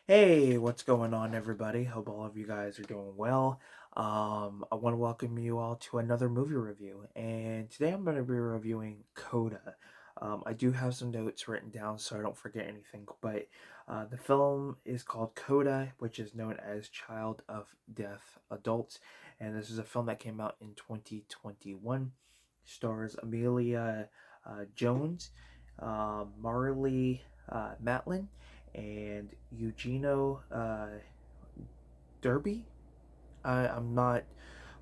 Hey, what's going on, everybody? Hope all of you guys are doing well. I want to welcome you all to another movie review, and today I'm going to be reviewing Coda. I do have some notes written down so I don't forget anything, but the film is called Coda, which is known as Child of Deaf Adults, and this is a film that came out in 2021. Stars Amelia Jones, Marley Matlin, and Eugenio Derby. I'm not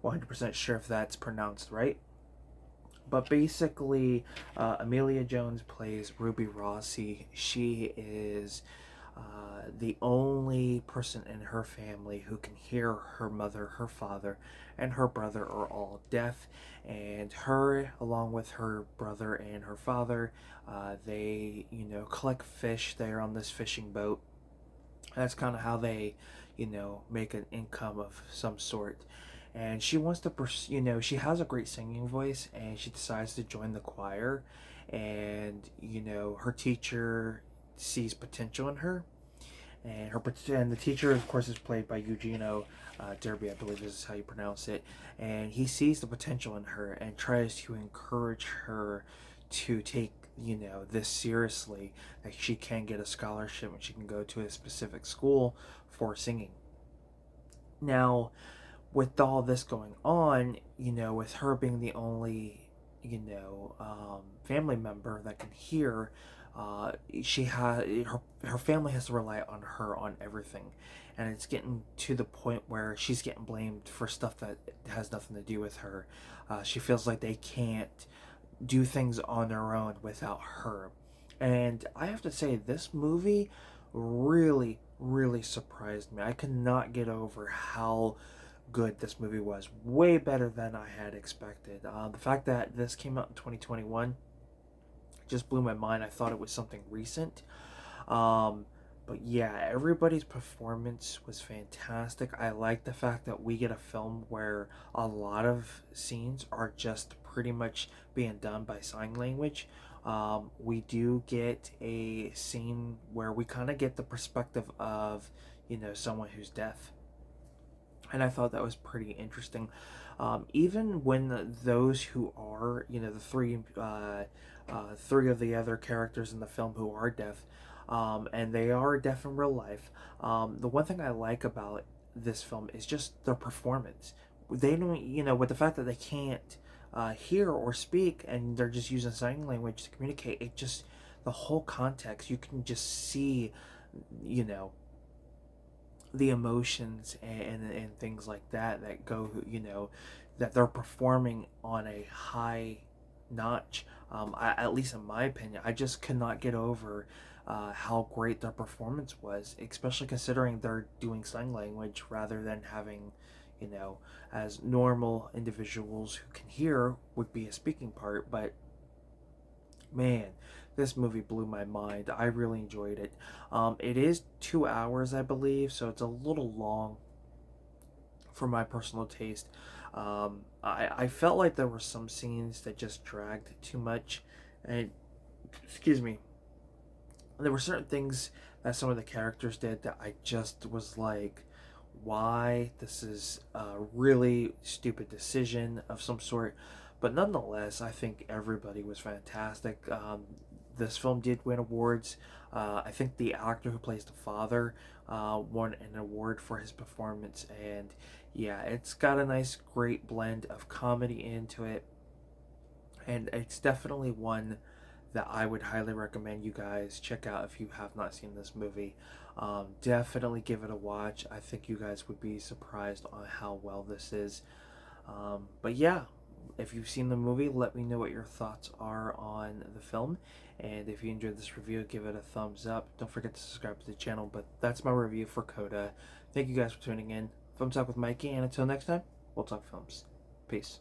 100% sure if that's pronounced right. But basically, Amelia Jones plays Ruby Rossi. She is the only person in her family who can hear. Her mother, her father, and her brother are all deaf. And her, along with her brother and her father, they, collect fish. They're on this fishing boat. That's kind of how they, make an income of some sort. And she wants to, she has a great singing voice, and she decides to join the choir. And her teacher sees potential in her, and the teacher, of course, is played by Eugenio Derby, I believe is how you pronounce it. And he sees the potential in her and tries to encourage her to take this seriously, that she can get a scholarship and she can go to a specific school for singing. Now, with all this going on, with her being the only, family member that can hear, she has her family has to rely on her on everything, and it's getting to the point where she's getting blamed for stuff that has nothing to do with her. She feels like they can't do things on their own without her, and I have to say this movie really surprised me. I could not get over how good this movie was. Way better than I had expected. The fact that this came out in 2021 just blew my mind. I thought it was something recent. Um, but yeah, everybody's performance was fantastic. I like the fact that we get a film where a lot of scenes are just pretty much being done by sign language. We do get a scene where we kind of get the perspective of, someone who's deaf, and I thought that was pretty interesting. Even when those who are, the three of the other characters in the film who are deaf, and they are deaf in real life. The one thing I like about this film is just their performance. They don't, with the fact that they can't hear or speak, and they're just using sign language to communicate. It just, the whole context, you can just see, you know the emotions and things like that go, that they're performing on a high notch. At least in my opinion, I just could not get over how great their performance was, especially considering they're doing sign language rather than having, as normal individuals who can hear would be a speaking part. But man, this movie blew my mind. I really enjoyed it. It is 2 hours, I believe, so it's a little long for my personal taste. I felt like there were some scenes that just dragged too much, and excuse me, there were certain things that some of the characters did that I just was like, why? This is a really stupid decision of some sort. But nonetheless, I think everybody was fantastic. This film did win awards. I think the actor who plays the father won an award for his performance. And yeah, it's got a nice, great blend of comedy into it. And it's definitely one that I would highly recommend you guys check out if you have not seen this movie. Definitely give it a watch. I think you guys would be surprised on how well this is. But yeah, if you've seen the movie, let me know what your thoughts are on the film. And if you enjoyed this review, give it a thumbs up. Don't forget to subscribe to the channel. But that's my review for Coda. Thank you guys for tuning in. Thumbs up with Mikey, and until next time, we'll talk films. Peace.